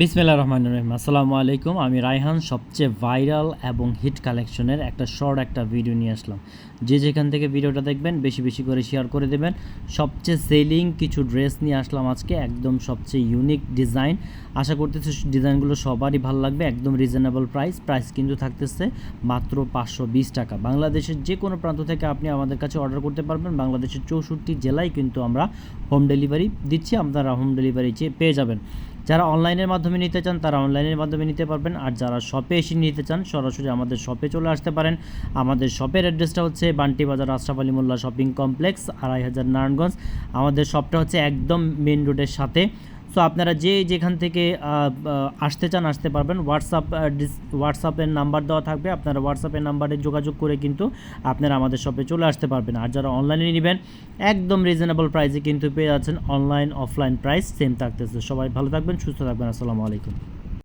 বিসমিল্লাহির রহমানির রহিম। আসসালামু আলাইকুম। আমি রায়হান সবচেয়ে ভাইরাল এবং হিট কালেকশনের একটা ভিডিও নিয়ে আসলাম। যে যেখান থেকে ভিডিওটা দেখবেন বেশি বেশি করে শেয়ার করে দেবেন। সবচেয়ে সেলিং কিছু ড্রেস নিয়ে আসলাম আজকে, একদম সবচেয়ে ইউনিক ডিজাইন। আশা করতেছি ডিজাইনগুলো সবারই ভালো লাগবে। একদম রিজনেবল প্রাইস কিন্তু থাকতেছে মাত্র 520 টাকা। বাংলাদেশের যে কোনো প্রান্ত থেকে আপনি আমাদের কাছে অর্ডার করতে পারবেন। বাংলাদেশের 64 জেলায় কিন্তু আমরা হোম ডেলিভারি দিচ্ছি, আপনারা হোম ডেলিভারি পেয়ে যাবেন। যারা অনলাইনের মাধ্যমে নিতে চান তারা অনলাইনের মাধ্যমে নিতে পারবেন, আর যারা শপে এসে নিতে চান সরাসরি আমাদের শপে চলে আসতে পারেন। আমাদের শপের অ্যাড্রেসটা হচ্ছে বান্টি বাজার আশরাফ আলী মোল্লা শপিং কমপ্লেক্স, 2500 নারায়ণগঞ্জ। আমাদের শপটা হচ্ছে একদম মেন রোডের সাথে। সো আপনারা যেখান থেকে আসতে চান আসতে পারবেন। হোয়াটসঅ্যাপের নাম্বার দেওয়া থাকবে, আপনারা হোয়াটসঅ্যাপের নাম্বারে যোগাযোগ করে কিন্তু আপনারা আমাদের শপে চলে আসতে পারবেন। আর যারা অনলাইনে নেবেন একদম রিজনেবল প্রাইসে কিন্তু পেয়ে যাচ্ছেন। অনলাইন অফলাইন প্রাইস সেম থাকতেছে। সবাই ভালো থাকবেন, সুস্থ থাকবেন। আসসালামু আলাইকুম।